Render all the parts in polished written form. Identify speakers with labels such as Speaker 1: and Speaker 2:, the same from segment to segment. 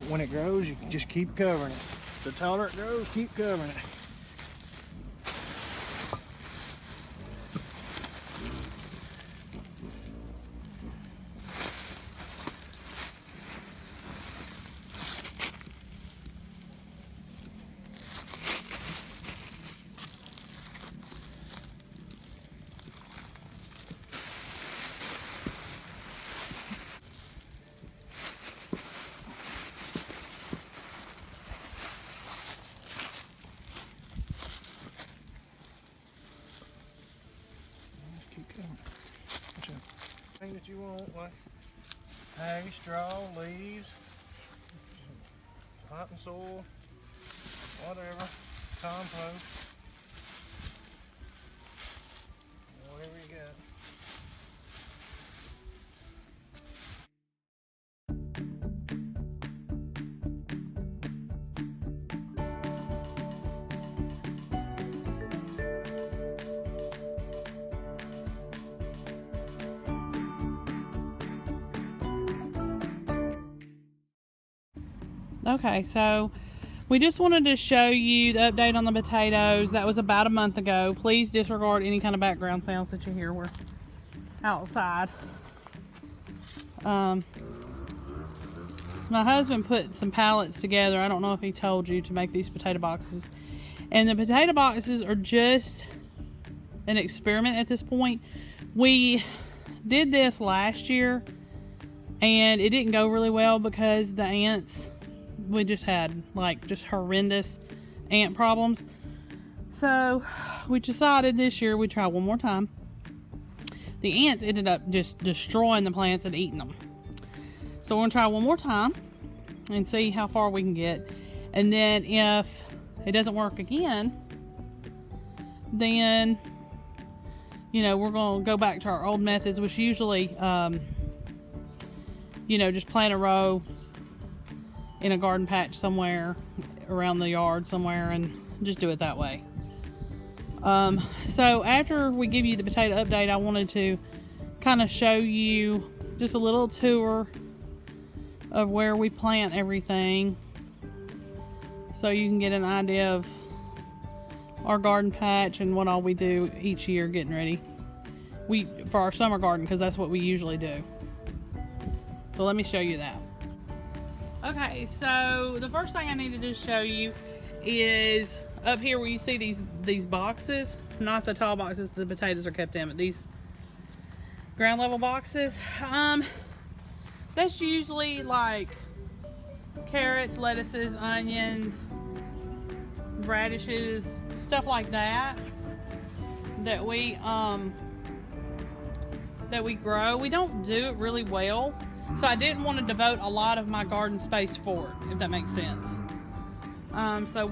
Speaker 1: When it grows, you just keep covering it. The taller it grows, keep covering it. Thing that you want, like hay, straw, leaves, potting soil, whatever, compost, whatever you got.
Speaker 2: Okay, so we just wanted to show you the update on the potatoes. That was about a month ago. Please disregard any kind of background sounds that you hear. We're outside. My husband put some pallets together. I don't know if he told you, to make these potato boxes. And the potato boxes are just an experiment at this point. We did this last year and it didn't go really well because the ants, we just had like just horrendous ant problems. So we decided this year we'd try one more time. The ants ended up just destroying the plants and eating them. So we're gonna try one more time and see how far we can get. And then if it doesn't work again, then, you know, we're gonna go back to our old methods, which usually, you know, just plant a row in a garden patch somewhere around the yard somewhere and just do it that way. So after we give you the potato update, I wanted to kind of show you just a little tour of where we plant everything. so you can get an idea of our garden patch and what all we do each year getting ready. For our summer garden, because that's what we usually do. So let me show you that. Okay, so the first thing I needed to show you is up here where you see these boxes, not the tall boxes the potatoes are kept in, but these ground level boxes. That's usually like carrots, lettuces, onions, radishes, stuff like that that we grow. We don't do it really well, so I didn't want to devote a lot of my garden space for it, if that makes sense. So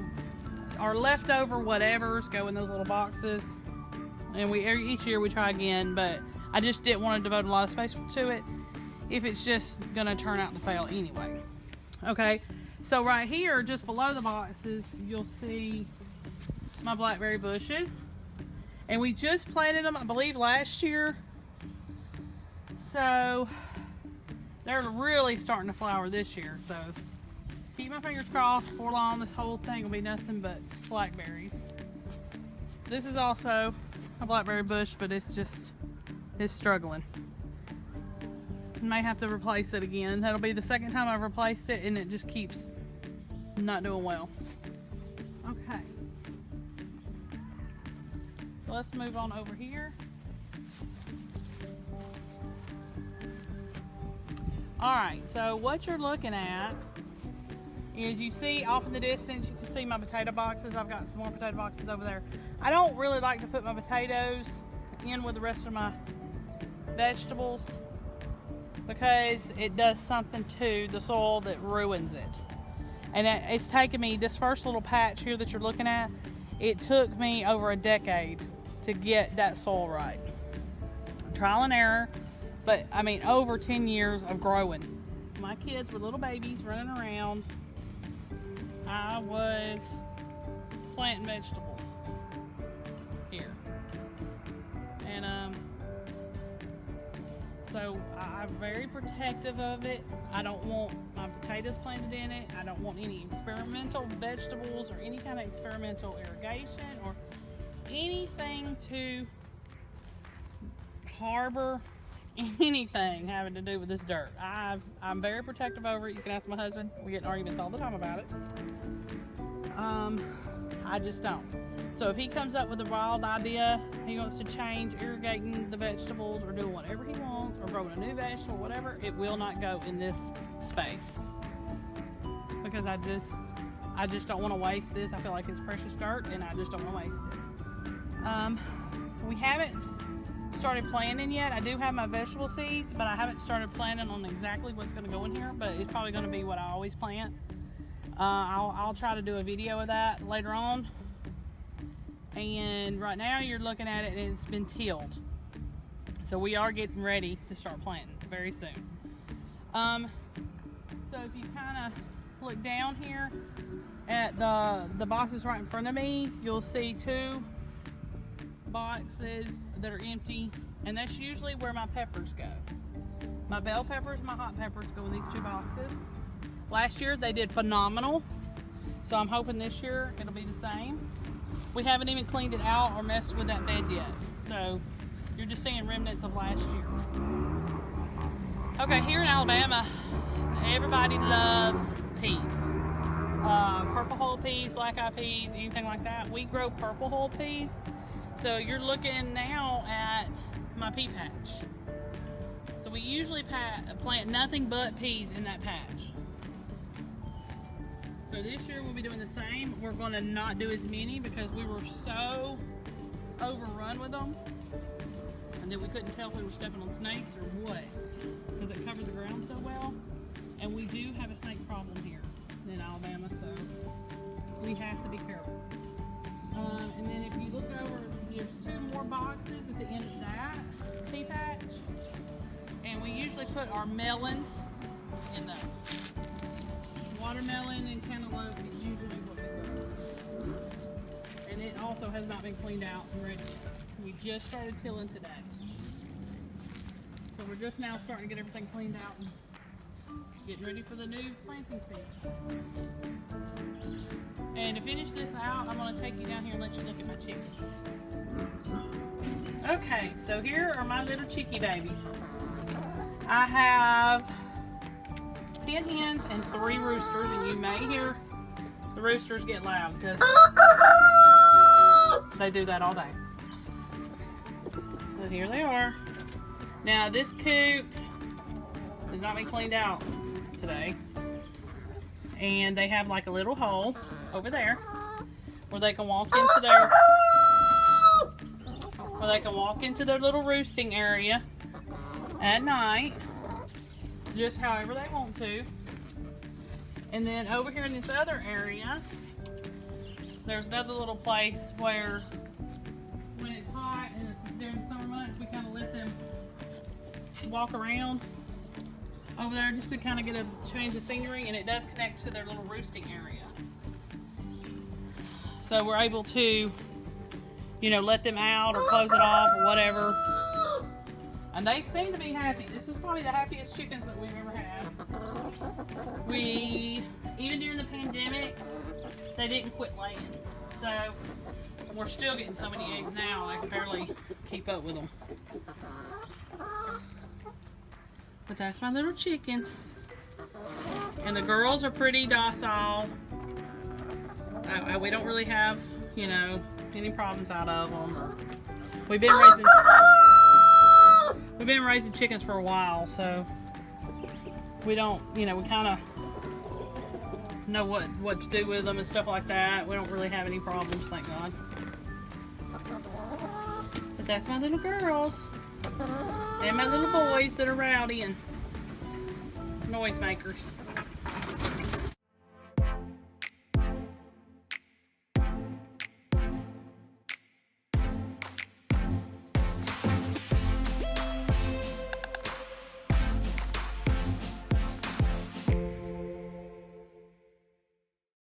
Speaker 2: our leftover whatevers go in those little boxes, and each year we try again, but I just didn't want to devote a lot of space to it if it's just gonna turn out to fail anyway. Okay, so right here, just below the boxes, you'll see my blackberry bushes, and we just planted them, I believe, last year. So they're really starting to flower this year. So keep my fingers crossed. Before long, this whole thing will be nothing but blackberries. This is also a blackberry bush, but it's struggling. May have to replace it again. That'll be the second time I've replaced it, and it just keeps not doing well. Okay. So let's move on over here. Alright, so what you're looking at is, you see off in the distance, you can see my potato boxes. I've got some more potato boxes over there. I don't really like to put my potatoes in with the rest of my vegetables because it does something to the soil that ruins it. And it's taken me, this first little patch here that you're looking at, it took me over a decade to get that soil right. Trial and error. But I mean, over 10 years of growing. My kids were little babies running around. I was planting vegetables here. And so I'm very protective of it. I don't want my potatoes planted in it. I don't want any experimental vegetables or any kind of experimental irrigation or anything to harbor anything having to do with this dirt. I'm very protective over it. You can ask my husband. We get in arguments all the time about it. I just don't. So if he comes up with a wild idea, he wants to change irrigating the vegetables or doing whatever he wants or growing a new vegetable, whatever, it will not go in this space. Because I just don't want to waste this. I feel like it's precious dirt and I just don't want to waste it. We haven't started planting yet. I do have my vegetable seeds, but I haven't started planning on exactly what's going to go in here, but it's probably going to be what I always plant. I'll try to do a video of that later on. And right now you're looking at it and it's been tilled. So we are getting ready to start planting very soon. So if you kind of look down here at the boxes right in front of me, you'll see two boxes that are empty, and that's usually where my peppers go. My bell peppers, my hot peppers go in these two boxes. Last year they did phenomenal, so I'm hoping this year it'll be the same. We haven't even cleaned it out or messed with that bed yet, so you're just seeing remnants of last year. Okay, here in Alabama, everybody loves peas. Purple hull peas, black eyed peas, anything like that. We grow purple hull peas. So you're looking now at my pea patch. So we usually plant nothing but peas in that patch. So this year we'll be doing the same. We're going to not do as many because we were so overrun with them and that we couldn't tell if we were stepping on snakes or what, because it covered the ground so well. And we do have a snake problem here in Alabama, so we have to be careful. And then if you look over, there's two more boxes at the end of that pea patch, and we usually put our melons in those. Watermelon and cantaloupe is usually what we grow. And it also has not been cleaned out and ready yet. We just started tilling today. So we're just now starting to get everything cleaned out and Getting ready for the new planting season. And to finish this out, I'm going to take you down here and let you look at my chickens. Okay, so here are my little chickie babies. I have 10 hens and 3 roosters, and you may hear the roosters get loud because they do that all day. So here they are. Now this coop has not been cleaned out today, and they have like a little hole over there where they can walk into their little roosting area at night, just however they want to. And then over here in this other area, there's another little place where when it's hot and it's during the summer months, we kind of let them walk around over there just to kind of get a change of scenery, and it does connect to their little roosting area. So we're able to, you know, let them out or close it off or whatever. And they seem to be happy. This is probably the happiest chickens that we've ever had. Even during the pandemic, they didn't quit laying. So we're still getting so many eggs now, I can barely keep up with them. But that's my little chickens. And the girls are pretty docile. We don't really have, you know, any problems out of them. We've been raising chickens for a while, so we don't, you know, we kind of know what to do with them and stuff like that. We don't really have any problems, thank God. But that's my little girls. And my little boys that are rowdy and noisemakers.